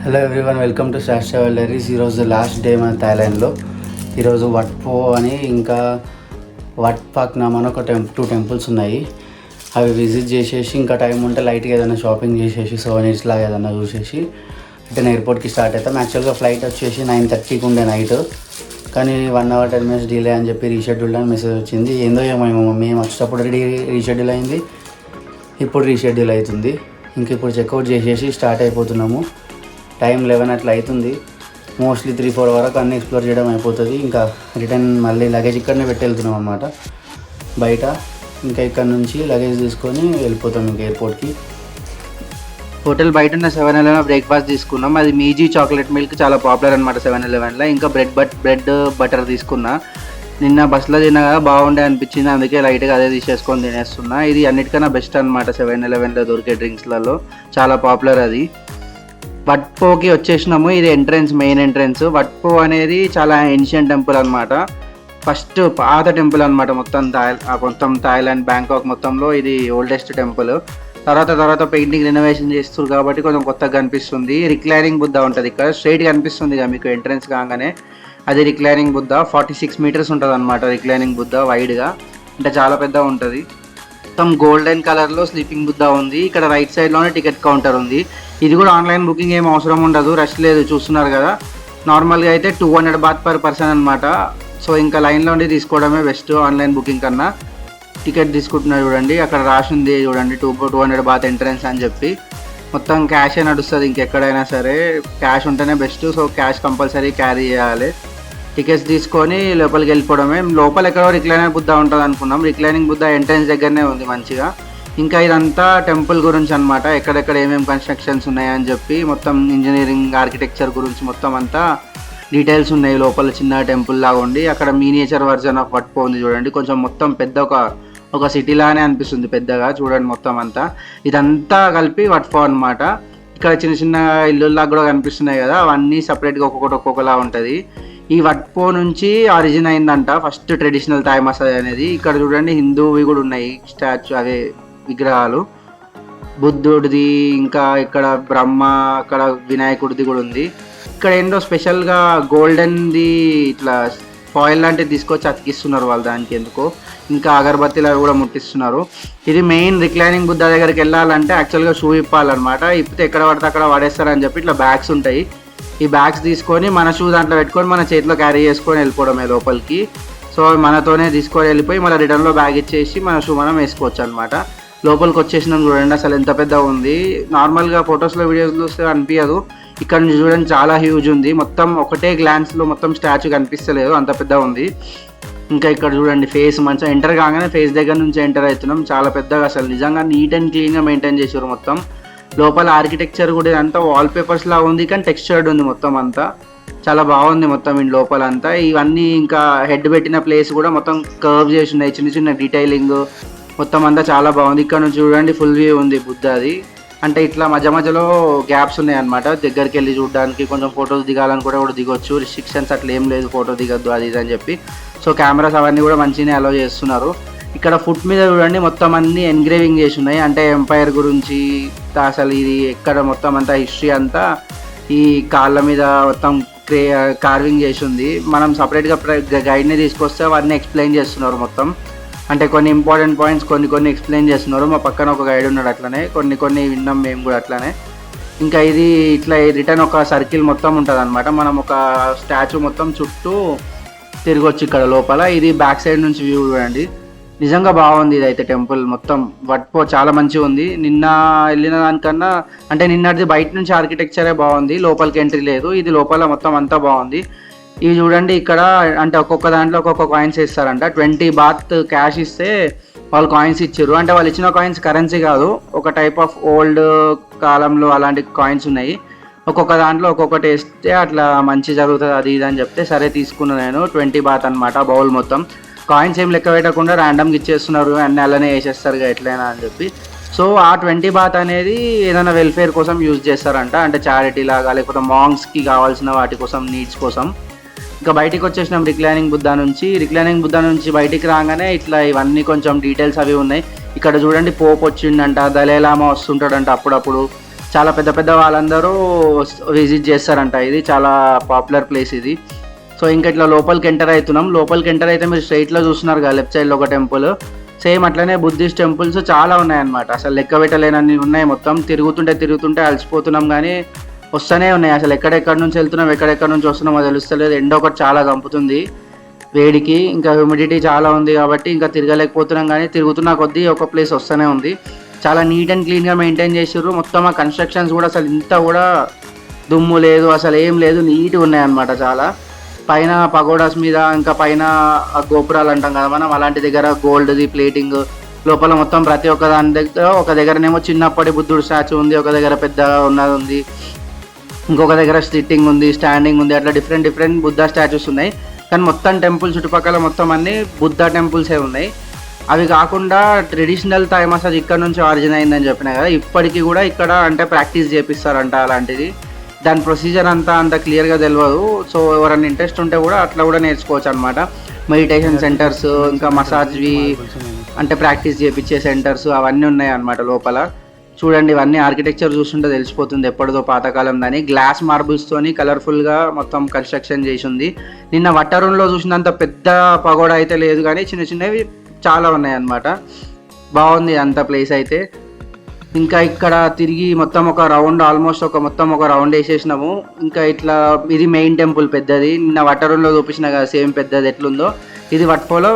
Hello everyone, welcome to Sash jewelleries. ఈరోజు last day మన థాయిలాండ్లో. ఈరోజు వట్పో అని ఇంకా వట్ పాక్ నామ్ అని ఒక టూ టెంపుల్స్ ఉన్నాయి. అవి విజిట్ చేసేసి ఇంకా టైం ఉంటే లైట్గా ఏదైనా షాపింగ్ చేసేసి సోవెనీర్స్ లాగా ఏదైనా చూసేసి రిటర్న్ ఎయిర్పోర్ట్కి స్టార్ట్ అవుతాం. యాక్చువల్గా ఫ్లైట్ వచ్చేసి 9:30కి ఉండే నైట్, కానీ 1 hour 10 minutes డిలే అని చెప్పి రీషెడ్యూల్ అని మెసేజ్ వచ్చింది. ఏందో ఏమో మేము వచ్చేటప్పుడు రీషెడ్యూల్ అయింది, ఇప్పుడు రీషెడ్యూల్ అవుతుంది. ఇంక ఇప్పుడు చెక్అవుట్ చేసేసి స్టార్ట్ అయిపోతున్నాము. టైం 11 అట్లా అవుతుంది. మోస్ట్లీ 3-4 వరకు అన్నీ ఎక్స్ప్లోర్ చేయడం అయిపోతుంది. ఇంకా రిటర్న్ మళ్ళీ లగేజ్ ఇక్కడనే పెట్టి వెళ్తున్నాం అన్నమాట బయట. ఇంకా ఇక్కడ నుంచి లగేజ్ తీసుకొని వెళ్ళిపోతాం ఇంకా ఎయిర్పోర్ట్కి. హోటల్ బయట ఉన్న 7-Eleven బ్రేక్ఫాస్ట్ తీసుకున్నాం. అది మీజీ చాక్లెట్ మిల్క్ చాలా పాపులర్ అనమాట 7-Elevenలో. ఇంకా బ్రెడ్ బటర్ తీసుకున్నా. నిన్న బస్సులో తిన్నా కదా, బాగుండే అనిపించింది, అందుకే లైట్గా అదే తీసేసుకొని తినేస్తున్నా. ఇది అన్నిటికన్నా బెస్ట్ అనమాట 7-Elevenలో దొరికే డ్రింక్స్లలో, చాలా పాపులర్ అది. వట్పోకి వచ్చేసినాము. ఇది మెయిన్ ఎంట్రెన్స్. వట్పో అనేది చాలా ఏన్షియంట్ టెంపుల్ అనమాట. ఫస్ట్ పాత టెంపుల్ అనమాట మొత్తం థాయిలాండ్, బ్యాంకాక్ మొత్తంలో ఇది ఓల్డెస్ట్ టెంపుల్. తర్వాత పెయింటింగ్ రెనోవేషన్ చేస్తారు కాబట్టి కొంచెం కొత్తగా కనిపిస్తుంది. రిక్లైనింగ్ బుద్ధ ఉంటుంది ఇక్కడ, స్ట్రైట్గా కనిపిస్తుంది ఇక మీకు ఎంట్రెన్స్ కాగానే. అది రిక్లైనింగ్ బుద్ధ, 46 meters ఉంటుంది అనమాట రిక్లైనింగ్ బుద్ధ, వైడ్గా, అంటే చాలా పెద్దగా ఉంటుంది. మొత్తం గోల్డెన్ కలర్లో స్లీపింగ్ బుద్ధ ఉంది. ఇక్కడ రైట్ సైడ్లోనే టికెట్ కౌంటర్ ఉంది. ఇది కూడా ఆన్లైన్ బుకింగ్ ఏం అవసరం ఉండదు, రష్ లేదు, చూస్తున్నారు కదా. నార్మల్గా అయితే 200 baht per person అనమాట. సో ఇంకా లైన్లో ఉండి తీసుకోవడమే బెస్ట్ ఆన్లైన్ బుకింగ్ కన్నా. టికెట్ తీసుకుంటున్నారు చూడండి, అక్కడ రాసి ఉంది చూడండి 200 baht ఎంట్రన్స్ అని చెప్పి. మొత్తం క్యాషే నడుస్తుంది, ఇంకెక్కడైనా సరే క్యాష్ ఉంటేనే best. So cash compulsory carry చేయాలి. టికెట్స్ తీసుకొని లోపలికి వెళ్ళిపోవడమే. లోపల ఎక్కడో రిక్లైనర్ బుద్ధ ఉంటుంది అనుకున్నాం, రిక్లైనింగ్ బుద్ధ ఎంట్రన్స్ దగ్గరనే ఉంది మంచిగా. ఇంకా ఇదంతా టెంపుల్ గురించి అనమాట, ఎక్కడెక్కడ ఏమేమి కన్స్ట్రక్షన్స్ ఉన్నాయని చెప్పి మొత్తం ఇంజనీరింగ్ ఆర్కిటెక్చర్ గురించి మొత్తం అంతా డీటెయిల్స్ ఉన్నాయి. లోపల చిన్న టెంపుల్ లాగా ఉండి అక్కడ మినియేచర్ వర్జన్ ఆఫ్ వట్పో ఉంది చూడండి. కొంచెం మొత్తం పెద్ద ఒక సిటీ లానే అనిపిస్తుంది పెద్దగా, చూడండి మొత్తం అంతా. ఇదంతా కలిపి వట్పో అనమాట. ఇక్కడ చిన్న చిన్న ఇల్లులాగా కూడా కనిపిస్తున్నాయి కదా, అవన్నీ సపరేట్గా ఒక్కొక్కలా ఉంటుంది. ఈ వట్పో నుంచి ఆరిజిన్ అయిందంట ఫస్ట్ ట్రెడిషనల్ థాయ్ మసాజ్ అనేది. ఇక్కడ చూడండి హిందూవి కూడా ఉన్నాయి స్టాచ్యూ, అదే విగ్రహాలు, బుద్ధుడిది, ఇంకా ఇక్కడ బ్రహ్మ, అక్కడ వినాయకుడిది కూడా ఉంది. ఇక్కడ ఏంటో స్పెషల్గా గోల్డెన్ది ఇట్లా ఫాయిల్ లాంటిది తీసుకొచ్చి అతికిస్తున్నారు వాళ్ళు దానికి ఎందుకో. ఇంకా అగరబత్తిలు అవి కూడా ముట్టిస్తున్నారు. ఇది మెయిన్ రిక్లైనింగ్ బుద్ధ దగ్గరికి వెళ్ళాలంటే యాక్చువల్గా షూ ఇప్పాలన్నమాట. ఇప్పితే ఎక్కడ పడితే అక్కడ పడేస్తారని చెప్పి ఇట్లా బ్యాగ్స్ ఉంటాయి. ఈ బ్యాగ్స్ తీసుకొని మన షూ దాంట్లో పెట్టుకొని మన చేతిలో క్యారీ చేసుకొని వెళ్ళిపోవడమే లోపలికి. సో మనతోనే తీసుకొని వెళ్ళిపోయి మళ్ళీ రిటర్న్లో బ్యాగ్ ఇచ్చేసి మన షూ మనం వేసుకోవచ్చు అనమాట. లోపలికి వచ్చేసినాం చూడండి, అసలు ఎంత పెద్దగా ఉంది. నార్మల్గా ఫొటోస్లో వీడియోస్లో చూస్తే అనిపించదు, ఇక్కడ నుంచి చూడండి చాలా హ్యూజ్ ఉంది. మొత్తం ఒకటే గ్లాన్స్లో మొత్తం స్టాచ్యూ కనిపిస్తలేదు, అంత పెద్దగా ఉంది. ఇంకా ఇక్కడ చూడండి ఫేస్ మంచిగా ఎంటర్ కాగానే ఫేస్ దగ్గర నుంచి ఎంటర్ అవుతున్నాం. చాలా పెద్దగా, అసలు నిజంగా నీట్ అండ్ క్లీన్గా మెయింటైన్ చేసారు మొత్తం. లోపల ఆర్కిటెక్చర్ కూడా అంతా వాల్ పేపర్స్ లా ఉంది, కానీ టెక్స్చర్డ్ ఉంది మొత్తం అంతా, చాలా బాగుంది మొత్తం ఈ లోపల అంతా. ఇవన్నీ ఇంకా హెడ్ పెట్టిన ప్లేస్ కూడా మొత్తం కర్వ్ చేసి ఉన్నాయి, చిన్న చిన్న డీటెయిలింగ్ మొత్తం అంతా చాలా బాగుంది. ఇక్కడ నుంచి చూడండి ఫుల్ వ్యూ ఉంది బుద్ధది, అంటే ఇట్లా మధ్య గ్యాప్స్ ఉన్నాయి అనమాట. దగ్గరికి వెళ్ళి చూడడానికి కొంచెం ఫొటోస్ దిగాలని కూడా దిగొచ్చు, రిస్ట్రిక్షన్స్ అట్లా ఏం లేదు, ఫోటో దిగద్దు అది ఇది అని చెప్పి. సో కెమెరాస్ అవన్నీ కూడా మంచిగానే అలౌ చేస్తున్నారు. ఇక్కడ ఫుట్ మీద చూడండి మొత్తం అన్ని ఎన్గ్రేవింగ్ చేసి ఉన్నాయి, అంటే ఎంపైర్ గురించి అసలు ఇది ఎక్కడ మొత్తం అంతా హిస్టరీ అంతా ఈ కాళ్ళ మీద మొత్తం కార్వింగ్ చేసి ఉంది. మనం సపరేట్గా గైడ్ని తీసుకొస్తే అవన్నీ ఎక్స్ప్లెయిన్ చేస్తున్నారు మొత్తం, అంటే కొన్ని ఇంపార్టెంట్ పాయింట్స్ కొన్ని ఎక్స్ప్లెయిన్ చేస్తున్నారు. మా పక్కన ఒక గైడ్ ఉన్నాడు, అట్లనే కొన్ని విన్నాం మేము కూడా అట్లనే. ఇంకా ఇది ఇట్లా రిటర్న్ ఒక సర్కిల్ మొత్తం ఉంటుంది అనమాట. మనం ఒక స్టాచ్యూ మొత్తం చుట్టూ తిరగొచ్చు ఇక్కడ లోపల. ఇది బ్యాక్ సైడ్ నుంచి వ్యూ చూడండి, నిజంగా బాగుంది. ఇదైతే టెంపుల్ మొత్తం వట్పో చాలా మంచిగా ఉంది. నిన్న వెళ్ళిన దానికన్నా, అంటే నిన్నటిది బయట నుంచి ఆర్కిటెక్చరే బాగుంది, లోపలికి ఎంట్రీ లేదు. ఇది లోపల మొత్తం అంతా బాగుంది. ఇవి చూడండి ఇక్కడ, అంటే ఒక్కొక్క దాంట్లో ఒక్కొక్క కాయిన్స్ ఇస్తారంట. 20 baht క్యాష్ ఇస్తే వాళ్ళు కాయిన్స్ ఇచ్చారు, అంటే వాళ్ళు ఇచ్చిన కాయిన్స్ కరెన్సీ కాదు, ఒక టైప్ ఆఫ్ ఓల్డ్ కాలంలో అలాంటి కాయిన్స్ ఉన్నాయి. ఒక్కొక్క దాంట్లో ఒక్కొక్కటి వేస్తే అట్లా మంచి జరుగుతుంది అది ఇది అని చెప్తే సరే తీసుకున్నాను నేను. 20 baht అనమాట బౌల్ మొత్తం. కాయిన్స్ ఏం లెక్క పెట్టకుండా ర్యాండమ్గా ఇచ్చేస్తున్నారు, అన్నీ అలానే వేసేస్తారు ఎట్లయినా అని చెప్పి. సో ఆ 20 baht అనేది ఏదైనా వెల్ఫేర్ కోసం యూజ్ చేస్తారంట, అంటే చారిటీ లాగా, లేకపోతే మాంగ్స్కి కావాల్సిన వాటి కోసం, నీడ్స్ కోసం. ఇంకా బయటికి వచ్చేసినాం రిక్లైనింగ్ బుద్ధ నుంచి బయటికి రాగానే ఇట్లా ఇవన్నీ కొంచెం డీటెయిల్స్ అవి ఉన్నాయి. ఇక్కడ చూడండి పోప్ వచ్చిండంట, దలైలామా వస్తుంటాడంట అప్పుడప్పుడు. చాలా పెద్ద పెద్ద వాళ్ళందరూ విజిట్ చేస్తారంట. ఇది చాలా పాపులర్ ప్లేస్ ఇది. సో ఇంకా ఇట్లా లోపలికి ఎంటర్ అవుతున్నాం. లోపలికి ఎంటర్ అయితే మీరు స్ట్రైట్లో చూస్తున్నారు కదా, లెఫ్ట్ సైడ్లో ఒక టెంపుల్, సేమ్ అట్లనే బుద్ధిస్ట్ టెంపుల్స్ చాలా ఉన్నాయన్నమాట. అసలు లెక్క పెట్టలేనన్ని ఉన్నాయి. మొత్తం తిరుగుతుంటే అలసిపోతున్నాం, కానీ వస్తూనే ఉన్నాయి. అసలు ఎక్కడెక్కడ నుంచి వెళ్తున్నాం, ఎక్కడెక్కడ నుంచి వస్తున్నామో తెలుస్తలేదు. ఎండ ఒకటి చాలా చంపుతుంది వేడికి, ఇంకా హ్యూమిడిటీ చాలా ఉంది కాబట్టి ఇంకా తిరగలేకపోతున్నాం. కానీ తిరుగుతున్న కొద్దీ ఒక ప్లేస్ వస్తూనే ఉంది. చాలా నీట్ అండ్ క్లీన్గా మెయింటైన్ చేసారు. మొత్తం ఆ కన్స్ట్రక్షన్స్ కూడా అసలు ఇంత కూడా దుమ్ము లేదు, అసలు ఏం లేదు, నీట్గా ఉన్నాయన్నమాట చాలా. పైన పగోడాస్ మీద, ఇంకా పైన గోపురాలు అంటాం కదా మనం, అలాంటి దగ్గర గోల్డ్ది ప్లేటింగ్, లోపల మొత్తం ప్రతి ఒక్క దాని దగ్గర, ఒక దగ్గరనేమో చిన్నప్పటి బుద్ధుడు స్టాచ్యూ ఉంది, ఒక దగ్గర పెద్దగా ఉన్నది ఉంది, ఇంకొక దగ్గర సిట్టింగ్ ఉంది, స్టాండింగ్ ఉంది, అట్లా డిఫరెంట్ బుద్ధ స్టాచ్యూస్ ఉన్నాయి. కానీ మొత్తం టెంపుల్ చుట్టుపక్కల మొత్తం అన్ని బుద్ధ టెంపుల్సే ఉన్నాయి. అవి కాకుండా ట్రెడిషనల్ థాయ్ మసాజ్ ఇక్కడ నుంచి ఆరిజిన్ అయిందని చెప్పినా కదా, ఇప్పటికీ కూడా ఇక్కడ అంటే ప్రాక్టీస్ చేపిస్తారంట అలాంటిది. దాని ప్రొసీజర్ అంత క్లియర్గా తెలియదు. సో ఎవరైనా ఇంట్రెస్ట్ ఉంటే కూడా అట్లా కూడా నేర్చుకోవచ్చు అనమాట. మెడిటేషన్ సెంటర్స్, ఇంకా మసాజ్వి అంటే ప్రాక్టీస్ చేయించే సెంటర్స్ అవన్నీ ఉన్నాయి అన్నమాట లోపల. చూడండి, ఇవన్నీ ఆర్కిటెక్చర్ చూస్తుంటే తెలిసిపోతుంది ఎప్పటిదో పాతకాలం దాని. గ్లాస్ మార్బుల్స్తోని కలర్ఫుల్గా మొత్తం కన్స్ట్రక్షన్ చేసి ఉంది. నిన్న వట్టరుణ్లో చూసినంత పెద్ద పగోడా అయితే లేదు, కానీ చిన్న చిన్నవి చాలా ఉన్నాయి అన్నమాట. బాగుంది అంత ప్లేస్ అయితే. ఇంకా ఇక్కడ తిరిగి మొత్తం ఒక రౌండ్, ఆల్మోస్ట్ ఒక రౌండ్ వేసేసినాము. ఇంకా ఇట్లా ఇది మెయిన్ టెంపుల్ పెద్దది. నిన్న వట్టరుణ్లో చూపించిన కదా సేమ్ పెద్దది ఎట్లుందో, ఇది వట్పోలో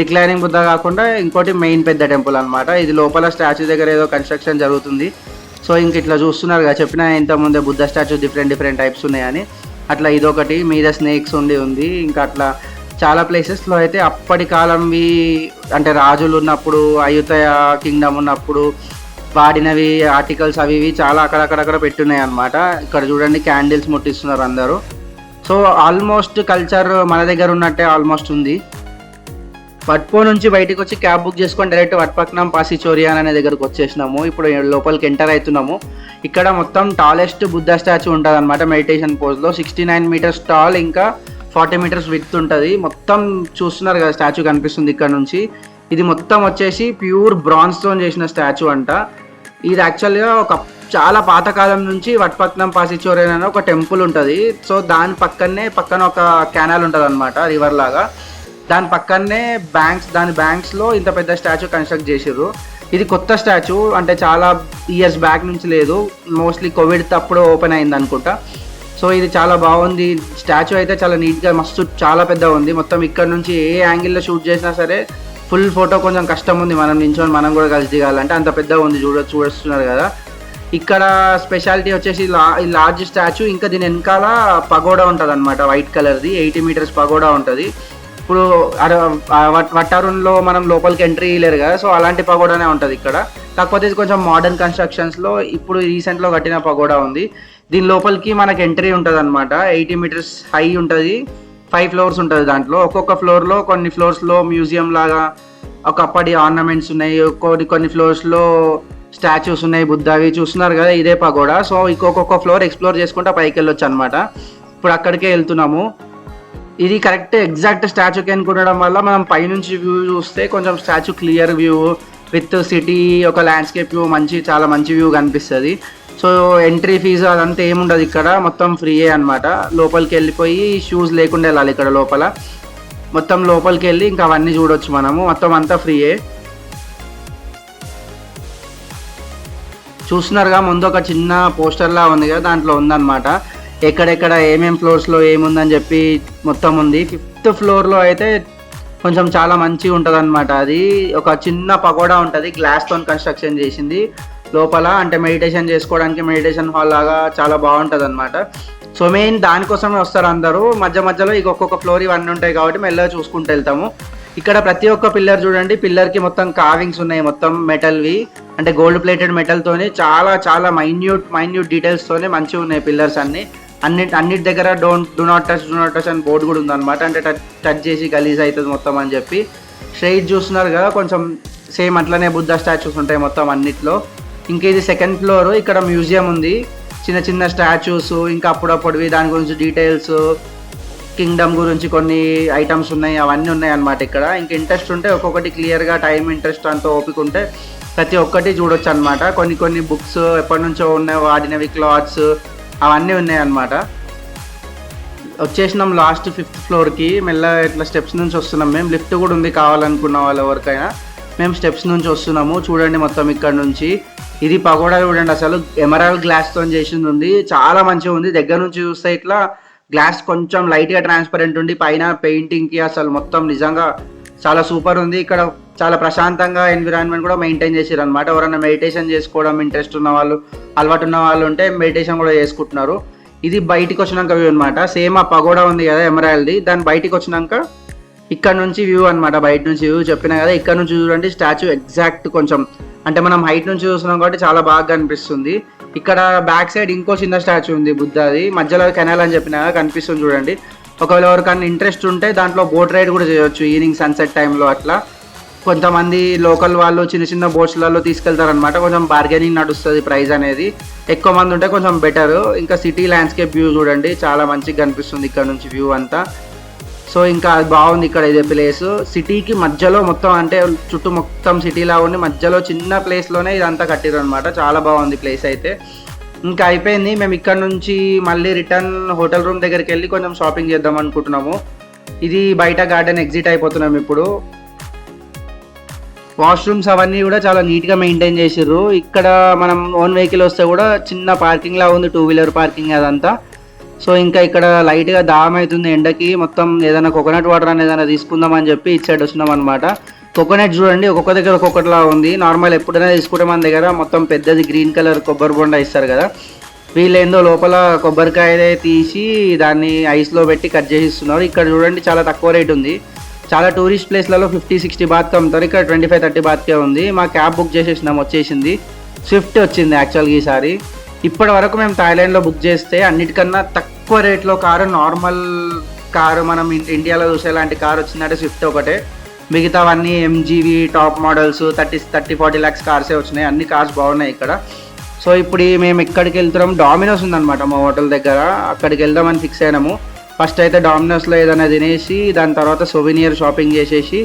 రిక్లైనింగ్ బుద్ధ కాకుండా ఇంకోటి మెయిన్ పెద్ద టెంపుల్ అనమాట. ఇది లోపల స్టాచ్యూ దగ్గర ఏదో కన్స్ట్రక్షన్ జరుగుతుంది. సో ఇంక ఇట్లా చూస్తున్నారు కదా, చెప్పిన ఇంతకుముందే బుద్ధ స్టాచ్యూ డిఫరెంట్ టైప్స్ ఉన్నాయని, అట్లా ఇదొకటి మీద స్నేక్స్ ఉంది. ఇంకా అట్లా చాలా ప్లేసెస్లో అయితే అప్పటి కాలంవి, అంటే రాజులు ఉన్నప్పుడు, అయోధ్య కింగ్డమ్ ఉన్నప్పుడు వాడినవి ఆర్టికల్స్ అవి ఇవి చాలా అక్కడక్కడ పెట్టున్నాయి అనమాట. ఇక్కడ చూడండి, క్యాండిల్స్ ముట్టిస్తున్నారు అందరూ. సో ఆల్మోస్ట్ కల్చర్ మన దగ్గర ఉన్నట్టే ఆల్మోస్ట్ ఉంది. వట్పో నుంచి బయటకు వచ్చి క్యాబ్ బుక్ చేసుకొని డైరెక్ట్ వట్పట్నం పాసిచోరియాన్ అనే దగ్గరకు వచ్చేసినాము. ఇప్పుడు లోపలికి ఎంటర్ అవుతున్నాము. ఇక్కడ మొత్తం టాలెస్ట్ బుద్ధ స్టాచ్యూ ఉంటుంది అనమాట మెడిటేషన్ పోజ్లో. 69 మీటర్స్ టాల్, ఇంకా 40 మీటర్స్ విడ్త్ ఉంటుంది. మొత్తం చూస్తున్నారు కదా స్టాచ్యూ కనిపిస్తుంది ఇక్కడ నుంచి. ఇది మొత్తం వచ్చేసి ప్యూర్ బ్రాన్జ్తో చేసిన స్టాచ్యూ అంట. ఇది యాక్చువల్గా చాలా పాతకాలం నుంచి వట్పట్నం పాసిచోరియాన్ అనే ఒక టెంపుల్ ఉంటుంది. సో దాని పక్కన ఒక కెనాల్ ఉంటుంది అనమాట, రివర్ లాగా. దాని పక్కనే దాని బ్యాంక్స్లో ఇంత పెద్ద స్టాచ్యూ కన్స్ట్రక్ట్ చేసిర్రు. ఇది కొత్త స్టాచ్యూ, అంటే చాలా ఇయర్స్ బ్యాక్ నుంచి లేదు, మోస్ట్లీ కోవిడ్ తప్పుడు ఓపెన్ అయింది అనుకుంటా. సో ఇది చాలా బాగుంది. స్టాచ్యూ అయితే చాలా నీట్గా మస్తు చాలా పెద్దగా ఉంది. మొత్తం ఇక్కడ నుంచి ఏ యాంగిల్లో షూట్ చేసినా సరే ఫుల్ ఫోటో కొంచెం కష్టం ఉంది, మనం నించొని మనం కూడా కలిసి దిగాలంటే, అంత పెద్దగా ఉంది. చూస్తున్నారు కదా. ఇక్కడ స్పెషాలిటీ వచ్చేసి లార్జ్ స్టాచ్యూ, ఇంకా దీని వెనకాల పగోడా ఉంటుంది అనమాట, వైట్ కలర్ది 80 మీటర్స్ పగోడా ఉంటుంది. ఇప్పుడు వట్టారున్లో మనం లోపలికి ఎంట్రీ ఇవ్వలేరు కదా, సో అలాంటి పగోడానే ఉంటుంది ఇక్కడ. కాకపోతే ఇది కొంచెం మోడర్న్ కన్స్ట్రక్షన్స్లో ఇప్పుడు రీసెంట్లో కట్టిన పగోడా ఉంది. దీని లోపలికి మనకి ఎంట్రీ ఉంటుంది అనమాట. 80 మీటర్స్ హై ఉంటుంది, 5 ఫ్లోర్స్ ఉంటుంది. దాంట్లో ఒక్కొక్క ఫ్లోర్లో కొన్ని ఫ్లోర్స్లో మ్యూజియం లాగా ఒకప్పటి ఆర్నమెంట్స్ ఉన్నాయి, కొన్ని ఫ్లోర్స్లో స్టాచ్యూస్ ఉన్నాయి బుద్ధవి. చూస్తున్నారు కదా, ఇదే పగోడా. సో ఇంకొక ఫ్లోర్ ఎక్స్ప్లోర్ చేసుకుంటా పైకి వెళ్ళొచ్చు అనమాట. ఇప్పుడు అక్కడికే వెళ్తున్నాము. ఇది కరెక్ట్ ఎగ్జాక్ట్ స్టాచ్యూకి అనుకుండడం వల్ల మనం పైనుంచి వ్యూ చూస్తే కొంచెం statue clear view with city, ఒక ల్యాండ్స్కేప్ వ్యూ, చాలా మంచి వ్యూ కనిపిస్తుంది. సో ఎంట్రీ ఫీజు అదంతా ఏముండదు ఇక్కడ, మొత్తం ఫ్రీయే అనమాట. లోపలికి వెళ్ళిపోయి షూస్ లేకుండా వెళ్ళాలి ఇక్కడ లోపల. మొత్తం లోపలికి వెళ్ళి ఇంకా అవన్నీ చూడొచ్చు మనము, మొత్తం అంతా ఫ్రీయే. చూస్తున్నారుగా, ముందు ఒక చిన్న పోస్టర్లా ఉంది కదా, దాంట్లో ఉందన్నమాట ఎక్కడెక్కడ ఏమేమి ఫ్లోర్స్లో ఏముందని చెప్పి మొత్తం ఉంది. 5th ఫ్లోర్లో అయితే కొంచెం చాలా మంచిగా ఉంటుంది అనమాట. అది ఒక చిన్న పగోడా ఉంటుంది, గ్లాస్తో కన్స్ట్రక్షన్ చేసింది లోపల. అంటే మెడిటేషన్ చేసుకోవడానికి మెడిటేషన్ హాల్ లాగా చాలా బాగుంటుంది అనమాట. సో మెయిన్ దానికోసమే వస్తారు అందరూ. మధ్యలో ఇక ఒక్కొక్క ఫ్లోర్ ఇవన్నీ ఉంటాయి కాబట్టి మెల్లగా చూసుకుంటూ వెళ్తాము. ఇక్కడ ప్రతి ఒక్క పిల్లర్ చూడండి, పిల్లర్కి మొత్తం కావింగ్స్ ఉన్నాయి, మొత్తం మెటల్వి, అంటే గోల్డ్ ప్లేటెడ్ మెటల్తోని చాలా మైన్యూట్ డీటెయిల్స్తోనే మంచిగా ఉన్నాయి పిల్లర్స్ అన్నిటి దగ్గర డూ నాట్ టచ్ అని బోర్డు కూడా ఉందన్నమాట. అంటే టచ్ చేసి గలీజ్ అవుతుంది మొత్తం అని చెప్పి. స్ట్రైట్ చూస్తున్నారు కదా, కొంచెం సేమ్ అట్లనే బుద్ధ స్టాచ్యూస్ ఉంటాయి మొత్తం అన్నిట్లో. ఇంకా ఇది 2nd ఫ్లోర్, ఇక్కడ మ్యూజియం ఉంది, చిన్న స్టాచ్యూస్, ఇంకా అప్పుడప్పుడువి దాని గురించి డీటెయిల్స్, కింగ్డమ్ గురించి కొన్ని ఐటమ్స్ ఉన్నాయి, అవన్నీ ఉన్నాయి అన్నమాట ఇక్కడ. ఇంకా ఇంట్రెస్ట్ ఉంటే ఒక్కొక్కటి క్లియర్గా, టైం ఇంట్రెస్ట్ అంతా ఓపిక ఉంటే ప్రతి ఒక్కటి చూడొచ్చు అనమాట. కొన్ని కొన్ని బుక్స్ ఎప్పటి నుంచో ఉన్నాయి, వాడినవి క్లాత్స్ అవన్నీ ఉన్నాయి అన్నమాట. వచ్చేసినాం లాస్ట్ 5th ఫ్లోర్కి. మెల్లగా ఇట్లా స్టెప్స్ నుంచి వస్తున్నాం. మేము లిఫ్ట్ కూడా ఉంది కావాలనుకున్న వాళ్ళు ఎవరికైనా. మేము స్టెప్స్ నుంచి వస్తున్నాము. చూడండి మొత్తం ఇక్కడ నుంచి ఇది పగోడా చూడండి. అసలు ఎమరాల్డ్ గ్లాస్తో చేసింది ఉంది, చాలా మంచిగా ఉంది. దగ్గర నుంచి చూస్తే ఇట్లా గ్లాస్ కొంచెం లైట్గా ట్రాన్స్పరెంట్ ఉండి పైన పెయింటింగ్కి అసలు మొత్తం నిజంగా చాలా సూపర్ ఉంది. ఇక్కడ చాలా ప్రశాంతంగా ఎన్విరాన్మెంట్ కూడా మెయింటైన్ చేసారు అనమాట. ఎవరైనా మెడిటేషన్ చేసుకోవడం ఇంట్రెస్ట్ ఉన్న వాళ్ళు, అలవాటు ఉన్న వాళ్ళు ఉంటే మెడిటేషన్ కూడా చేసుకుంటున్నారు. ఇది బయటికి వచ్చినాక వ్యూ అనమాట. సేమ్ ఆ పగోడా ఉంది కదా ఎమరాల్డ్ది, దాని బయటికి వచ్చినాక ఇక్కడ నుంచి వ్యూ అనమాట. బయట నుంచి వ్యూ చెప్పినా కదా. ఇక్కడ నుంచి చూడండి స్టాచ్యూ ఎగ్జాక్ట్ కొంచెం అంటే మనం హైట్ నుంచి చూస్తున్నాం కాబట్టి చాలా బాగా కనిపిస్తుంది. ఇక్కడ బ్యాక్ సైడ్ ఇంకో చిన్న స్టాచ్యూ ఉంది బుద్ధది, మధ్యలో కెనాల్ అని చెప్పినా కనిపిస్తుంది చూడండి. ఒకవేళ ఎవరికన్నా ఇంట్రెస్ట్ ఉంటే దాంట్లో బోట్ రైడ్ కూడా చేయొచ్చు ఈవినింగ్ సన్సెట్ టైంలో. అట్లా కొంతమంది లోకల్ వాళ్ళు చిన్న చిన్న బోట్స్లలో తీసుకెళ్తారనమాట. కొంచెం బార్గెనింగ్ నడుస్తుంది ప్రైస్ అనేది. ఎక్కువ మంది ఉంటే కొంచెం బెటర్. ఇంకా సిటీ ల్యాండ్స్కేప్ వ్యూ చూడండి, చాలా మంచిగా కనిపిస్తుంది ఇక్కడ నుంచి వ్యూ అంతా. సో ఇంకా అది బాగుంది ఇక్కడ ఇదే ప్లేస్. సిటీకి మధ్యలో మొత్తం అంటే చుట్టూ మొత్తం సిటీలా ఉండి మధ్యలో చిన్న ప్లేస్లోనే ఇదంతా కట్టిరు అనమాట. చాలా బాగుంది ప్లేస్ అయితే. ఇంకా అయిపోయింది. మేము ఇక్కడ నుంచి మళ్ళీ రిటర్న్ హోటల్ రూమ్ దగ్గరికి వెళ్ళి కొంచెం షాపింగ్ చేద్దాం అనుకుంటున్నాము. ఇది బయట గార్డెన్ ఎగ్జిట్ అయిపోతున్నాం ఇప్పుడు. వాష్రూమ్స్ అవన్నీ కూడా చాలా నీట్గా మెయింటైన్ చేసిర్రు. ఇక్కడ మనం ఓన్ వెహికల్ వస్తే కూడా చిన్న పార్కింగ్ లా ఉంది, 2 వీలర్ పార్కింగ్ అదంతా. సో ఇంకా ఇక్కడ లైట్గా దాహం అవుతుంది ఎండకి. మొత్తం ఏదైనా కోకోనట్ వాటర్ అని ఏదైనా తీసుకుందాం అని చెప్పి ఇటు సైడ్ వచ్చినాం అనమాట. కోకోనట్ చూడండి ఒక్కొక్క దగ్గర ఒక్కొక్కటిలా ఉంది. నార్మల్ ఎప్పుడైనా తీసుకుంటే మన దగ్గర మొత్తం పెద్దది గ్రీన్ కలర్ కొబ్బరి బొండ ఇస్తారు కదా, వీళ్ళు ఏందో లోపల కొబ్బరికాయలే తీసి దాన్ని ఐస్లో పెట్టి కట్ చేసి ఇస్తున్నారు. ఇక్కడ చూడండి చాలా తక్కువ రేట్ ఉంది. చాలా టూరిస్ట్ ప్లేస్లలో 50-60 బాత్కి అమ్ముతారు, ఇక్కడ 25-30 బాత్కే ఉంది. మా క్యాబ్ బుక్ చేసేసినాం, వచ్చేసింది. స్విఫ్ట్ వచ్చింది యాక్చువల్గా ఈసారి. ఇప్పటి వరకు మేము థాయిలాండ్లో బుక్ చేస్తే అన్నిటికన్నా తక్కువ రేట్లో కారు, నార్మల్ కారు మనం ఇండియాలో చూసేలాంటి కారు వచ్చిందంటే స్విఫ్ట్ ఒకటే. మిగతావన్నీ ఎంజీవి టాప్ మోడల్స్ 30-40 lakhs కార్సే వచ్చినాయి. అన్ని కార్స్ బాగున్నాయి ఇక్కడ. సో ఇప్పుడు మేము ఎక్కడికి వెళ్తున్నాం, డామినోస్ ఉందన్నమాట మా హోటల్ దగ్గర, అక్కడికి వెళ్దామని ఫిక్స్ అయినాము. ఫస్ట్ అయితే డామినోస్లో ఏదైనా తినేసి దాని తర్వాత సోవినియర్ షాపింగ్ చేసేసి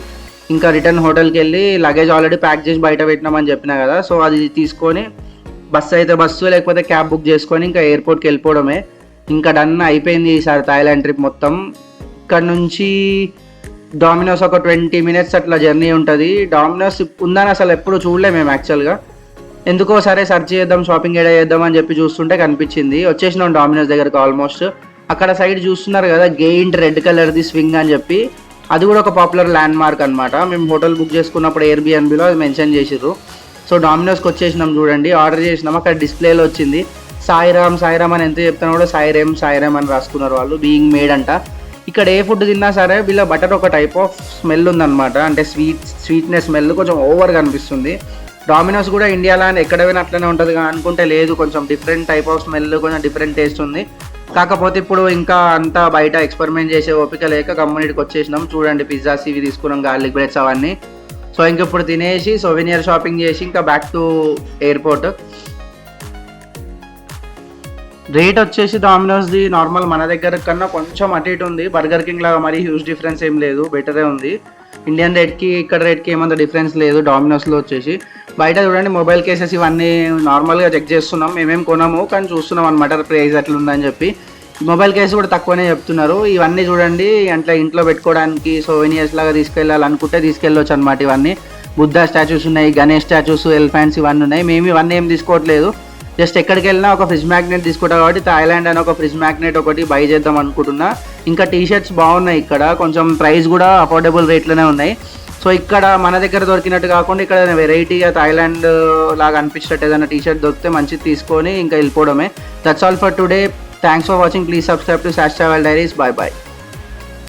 ఇంకా రిటర్న్ హోటల్కి వెళ్ళి లగేజ్ ఆల్రెడీ ప్యాక్ చేసి బయట పెట్టినామని చెప్పినా కదా. సో అది తీసుకొని బస్సు లేకపోతే క్యాబ్ బుక్ చేసుకొని ఇంకా ఎయిర్పోర్ట్కి వెళ్ళిపోవడమే. ఇంకా డన్ అయిపోయింది ఈసారి థాయిలాండ్ ట్రిప్ మొత్తం. ఇక్కడ నుంచి డామినోస్ ఒక 20 minutes అట్లా జర్నీ ఉంటుంది. డామినోస్ ఉందని అసలు ఎప్పుడు చూడలే మేము యాక్చువల్గా. ఎందుకో సరే సెర్చ్ చేద్దాం, షాపింగ్ ఏడా చేద్దాం అని చెప్పి చూస్తుంటే కనిపించింది. వచ్చేసినాం డామినోస్ దగ్గరకు ఆల్మోస్ట్. అక్కడ సైడ్ చూస్తున్నారు కదా గెయింట్ రెడ్ కలర్ది స్వింగ్ అని చెప్పి, అది కూడా ఒక పాపులర్ ల్యాండ్ మార్క్ అనమాట. మేము హోటల్ బుక్ చేసుకున్నప్పుడు ఎయిర్బిఎన్బిలో అది మెన్షన్ చేసిర్రు. సో డామినోస్కి వచ్చేసినాం చూడండి, ఆర్డర్ చేసినాం. అక్కడ డిస్ప్లేలో వచ్చింది సాయిరామ్ అని ఎంత చెప్తున్నా కూడా సాయిరామ్ అని రాసుకున్నారు వాళ్ళు. బీయింగ్ మేడ్ అంట. ఇక్కడ ఏ ఫుడ్ తిన్నా సరే వీళ్ళ బటర్ ఒక టైప్ ఆఫ్ స్మెల్ ఉందన్నమాట. అంటే స్వీట్నెస్ స్మెల్ కొంచెం ఓవర్గా అనిపిస్తుంది. డామినోస్ కూడా ఇండియాలో ఎక్కడ పోయినా అట్లనే ఉంటుంది అనుకుంటే లేదు, కొంచెం డిఫరెంట్ టైప్ ఆఫ్ స్మెల్, కొంచెం డిఫరెంట్ టేస్ట్ ఉంది. కాకపోతే ఇప్పుడు ఇంకా అంతా బయట ఎక్స్పెరిమెంట్ చేసే ఓపిక లేక కమ్యూనిటీకి వచ్చేసినాం. చూడండి పిజ్జాస్ ఇవి తీసుకున్నాం, గార్లిక్ బ్రెడ్స్ అవన్నీ. సో ఇంక ఇప్పుడు తినేసి సోవినియర్ షాపింగ్ చేసి ఇంకా బ్యాక్ టు ఎయిర్పోర్ట్. రేట్ వచ్చేసి డామినోస్ది నార్మల్ మన దగ్గర కన్నా కొంచెం అటు ఇటు ఉంది. బర్గర్ కింగ్ లాగా మరీ హ్యూజ్ డిఫరెన్స్ ఏం లేదు, బెటరే ఉంది. ఇండియన్ రేట్కి ఇక్కడ రేట్కి ఏమంత డిఫరెన్స్ లేదు డామినోస్లో వచ్చేసి. బయట చూడండి మొబైల్ కేసెస్ ఇవన్నీ నార్మల్గా చెక్ చేస్తున్నాం. మేమేం కొనము కానీ చూస్తున్నాం అనమాట ప్రైస్ ఎట్లుందని చెప్పి. మొబైల్ కేసు కూడా తక్కువనే చెప్తున్నారు. ఇవన్నీ చూడండి అట్లా ఇంట్లో పెట్టుకోవడానికి సోవెనియర్స్ లాగా తీసుకెళ్ళాలనుకుంటే తీసుకెళ్ళొచ్చు అనమాట. ఇవన్నీ బుద్ధ స్టాచ్యూస్ ఉన్నాయి, గణేష్ స్టాచ్యూస్, ఎలిఫెంట్స్ ఇవన్నీ ఉన్నాయి. మేము ఇవన్నీ ఏం తీసుకోవట్లేదు, జస్ట్ ఎక్కడికి వెళ్ళినా ఒక ఫ్రిడ్జ్ మ్యాగ్నెట్ తీసుకుంటాం కాబట్టి థాయిలాండ్ అని ఒక ఫ్రిడ్జ్ మ్యాగ్నెట్ ఒకటి బై చేద్దాం అనుకుంటున్నా. ఇంకా టీషర్ట్స్ బాగున్నాయి ఇక్కడ, కొంచెం ప్రైస్ కూడా అఫోర్డబుల్ రేట్లోనే ఉన్నాయి. సో ఇక్కడ మన దగ్గర దొరికినట్టు కాకుండా ఇక్కడ వెరైటీగా థాయిలాండ్ లాగా అనిపించినట్టు ఏదైనా టీషర్ట్ దొరికితే మంచిది తీసుకొని ఇంకా వెళ్ళిపోవడమే. That's all for today. Thanks for watching. Please subscribe to Sash travel diaries. Bye bye.